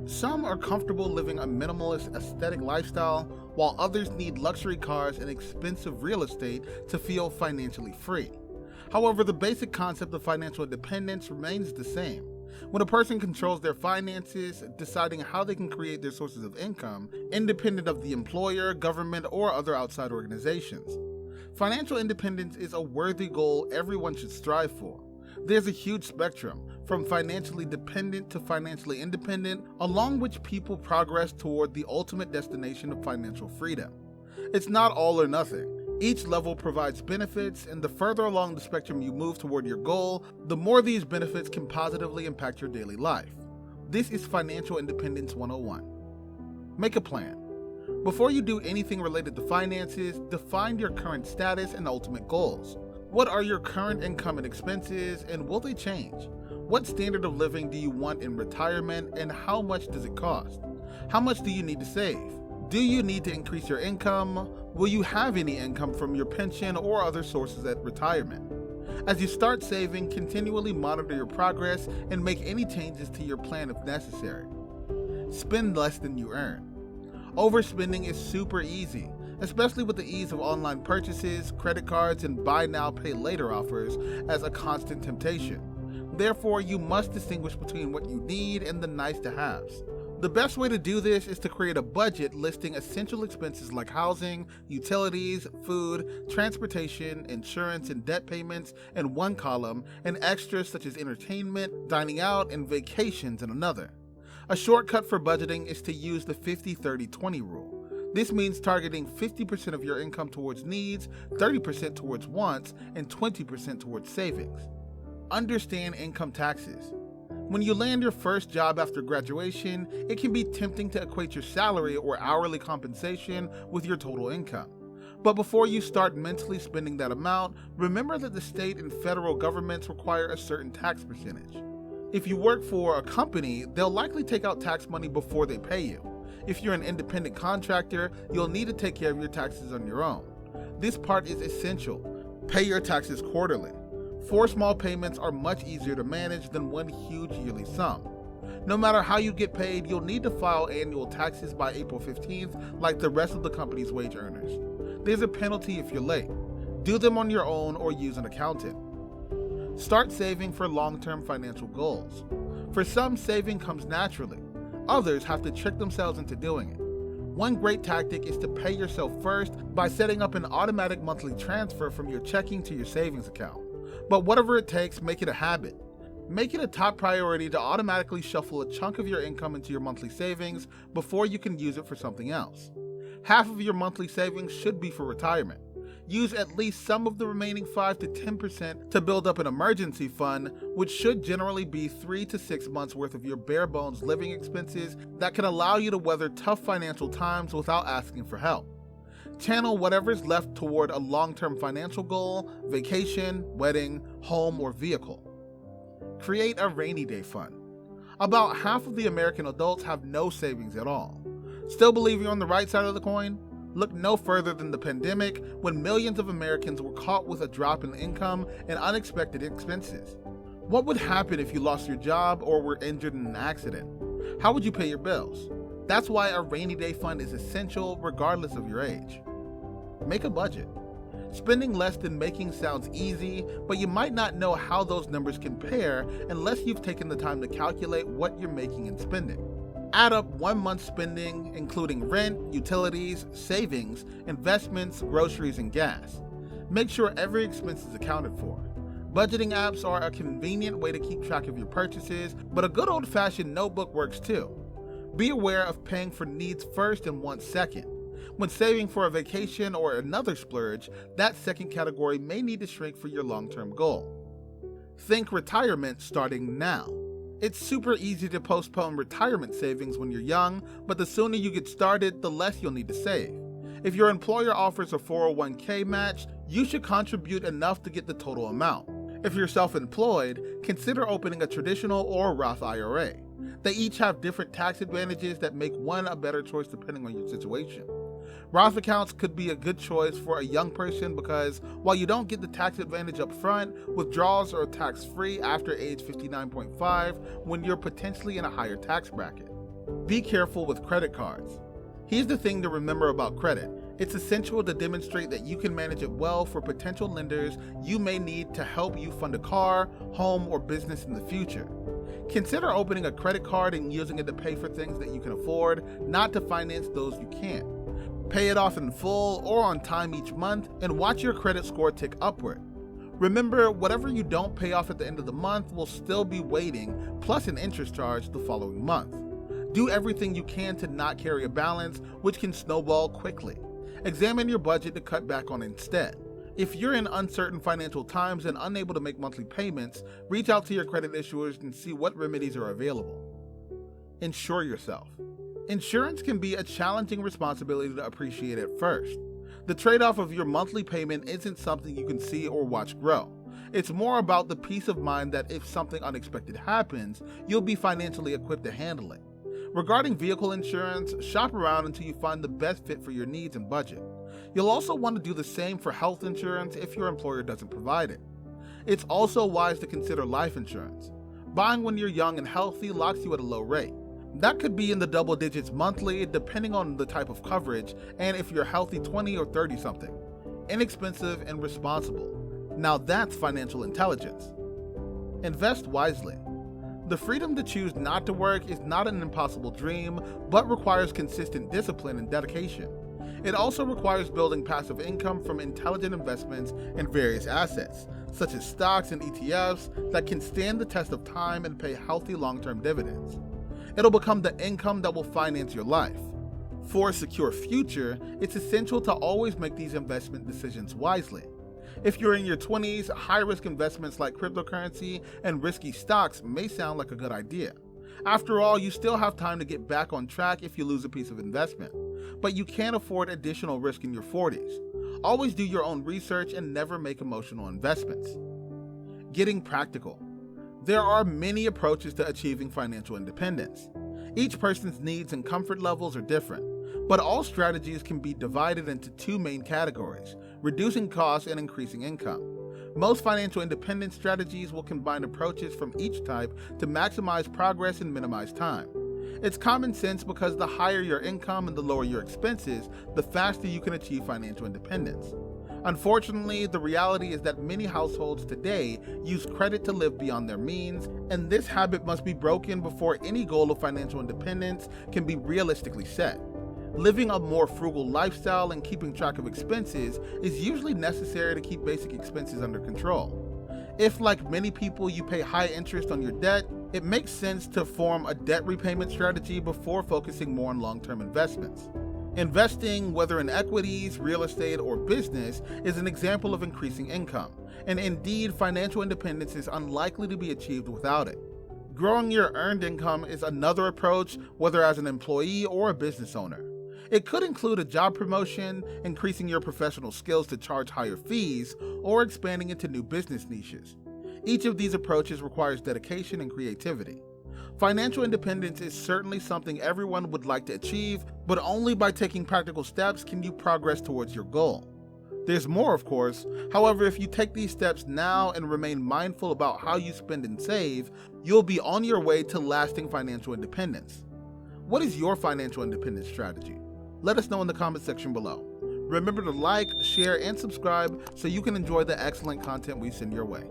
Some are comfortable living a minimalist aesthetic lifestyle, while others need luxury cars and expensive real estate to feel financially free. However, the basic concept of financial independence remains the same. When a person controls their finances, deciding how they can create their sources of income, independent of the employer, government, or other outside organizations. Financial independence is a worthy goal everyone should strive for. There's a huge spectrum, from financially dependent to financially independent, along which people progress toward the ultimate destination of financial freedom. It's not all or nothing. Each level provides benefits, and the further along the spectrum you move toward your goal, the more these benefits can positively impact your daily life. This is Financial Independence 101. Make a plan. Before you do anything related to finances, define your current status and ultimate goals. What are your current income and expenses, and will they change? What standard of living do you want in retirement, and how much does it cost? How much do you need to save? Do you need to increase your income? Will you have any income from your pension or other sources at retirement? As you start saving, continually monitor your progress and make any changes to your plan if necessary. Spend less than you earn. Overspending is super easy, especially with the ease of online purchases, credit cards, and buy now, pay later offers as a constant temptation. Therefore, you must distinguish between what you need and the nice to haves. The best way to do this is to create a budget listing essential expenses like housing, utilities, food, transportation, insurance, and debt payments in one column, and extras such as entertainment, dining out, and vacations in another. A shortcut for budgeting is to use the 50-30-20 rule. This means targeting 50% of your income towards needs, 30% towards wants, and 20% towards savings. Understand income taxes. When you land your first job after graduation, it can be tempting to equate your salary or hourly compensation with your total income. But before you start mentally spending that amount, remember that the state and federal governments require a certain tax percentage. If you work for a company, they'll likely take out tax money before they pay you. If you're an independent contractor, you'll need to take care of your taxes on your own. This part is essential. Pay your taxes quarterly. 4 small payments are much easier to manage than one huge yearly sum. No matter how you get paid, you'll need to file annual taxes by April 15th like the rest of the company's wage earners. There's a penalty if you're late. Do them on your own or use an accountant. Start saving for long-term financial goals. For some, saving comes naturally. Others have to trick themselves into doing it. One great tactic is to pay yourself first by setting up an automatic monthly transfer from your checking to your savings account. But whatever it takes, make it a habit. Make it a top priority to automatically shuffle a chunk of your income into your monthly savings before you can use it for something else. Half of your monthly savings should be for retirement. Use at least some of the remaining 5 to 10% to build up an emergency fund, which should generally be 3 to 6 months worth of your bare bones living expenses that can allow you to weather tough financial times without asking for help. Channel whatever's left toward a long-term financial goal, vacation, wedding, home, or vehicle. Create a rainy day fund. About half of the American adults have no savings at all. Still believe you're on the right side of the coin? Look no further than the pandemic, when millions of Americans were caught with a drop in income and unexpected expenses. What would happen if you lost your job or were injured in an accident? How would you pay your bills? That's why a rainy day fund is essential regardless of your age. Make a budget. Spending less than making sounds easy, but you might not know how those numbers compare unless you've taken the time to calculate what you're making and spending. Add up 1 month's spending, including rent, utilities, savings, investments, groceries, and gas. Make sure every expense is accounted for. Budgeting apps are a convenient way to keep track of your purchases, but a good old-fashioned notebook works too. Be aware of paying for needs first and wants second. When saving for a vacation or another splurge, that second category may need to shrink for your long-term goal. Think retirement starting now. It's super easy to postpone retirement savings when you're young, but the sooner you get started, the less you'll need to save. If your employer offers a 401k match, you should contribute enough to get the total amount. If you're self-employed, consider opening a traditional or Roth IRA. They each have different tax advantages that make one a better choice depending on your situation. Roth accounts could be a good choice for a young person because while you don't get the tax advantage up front, withdrawals are tax-free after age 59.5 when you're potentially in a higher tax bracket. Be careful with credit cards. Here's the thing to remember about credit. It's essential to demonstrate that you can manage it well for potential lenders you may need to help you fund a car, home, or business in the future. Consider opening a credit card and using it to pay for things that you can afford, not to finance those you can't. Pay it off in full or on time each month and watch your credit score tick upward. Remember, whatever you don't pay off at the end of the month will still be waiting, plus an interest charge the following month. Do everything you can to not carry a balance, which can snowball quickly. Examine your budget to cut back on instead. If you're in uncertain financial times and unable to make monthly payments, reach out to your credit issuers and see what remedies are available. Insure yourself. Insurance can be a challenging responsibility to appreciate at first. The trade-off of your monthly payment isn't something you can see or watch grow. It's more about the peace of mind that if something unexpected happens, you'll be financially equipped to handle it. Regarding vehicle insurance, shop around until you find the best fit for your needs and budget. You'll also want to do the same for health insurance if your employer doesn't provide it. It's also wise to consider life insurance. Buying when you're young and healthy locks you at a low rate. That could be in the double digits monthly, depending on the type of coverage and if you're healthy 20 or 30 something. Inexpensive and responsible. Now that's financial intelligence. Invest wisely. The freedom to choose not to work is not an impossible dream, but requires consistent discipline and dedication. It also requires building passive income from intelligent investments in various assets, such as stocks and ETFs that can stand the test of time and pay healthy long-term dividends. It'll become the income that will finance your life. For a secure future, it's essential to always make these investment decisions wisely. If you're in your 20s, high-risk investments like cryptocurrency and risky stocks may sound like a good idea. After all, you still have time to get back on track if you lose a piece of investment. But you can't afford additional risk in your 40s. Always do your own research and never make emotional investments. Getting practical. There are many approaches to achieving financial independence. Each person's needs and comfort levels are different, but all strategies can be divided into two main categories: reducing costs and increasing income. Most financial independence strategies will combine approaches from each type to maximize progress and minimize time. It's common sense because the higher your income and the lower your expenses, the faster you can achieve financial independence. Unfortunately, the reality is that many households today use credit to live beyond their means, and this habit must be broken before any goal of financial independence can be realistically set. Living a more frugal lifestyle and keeping track of expenses is usually necessary to keep basic expenses under control. If, like many people, you pay high interest on your debt, it makes sense to form a debt repayment strategy before focusing more on long-term investments. Investing, whether in equities, real estate, or business, is an example of increasing income, and indeed, financial independence is unlikely to be achieved without it. Growing your earned income is another approach, whether as an employee or a business owner. It could include a job promotion, increasing your professional skills to charge higher fees, or expanding into new business niches. Each of these approaches requires dedication and creativity. Financial independence is certainly something everyone would like to achieve, but only by taking practical steps can you progress towards your goal. There's more, of course. However, if you take these steps now and remain mindful about how you spend and save, you'll be on your way to lasting financial independence. What is your financial independence strategy? Let us know in the comment section below. Remember to like, share, and subscribe so you can enjoy the excellent content we send your way.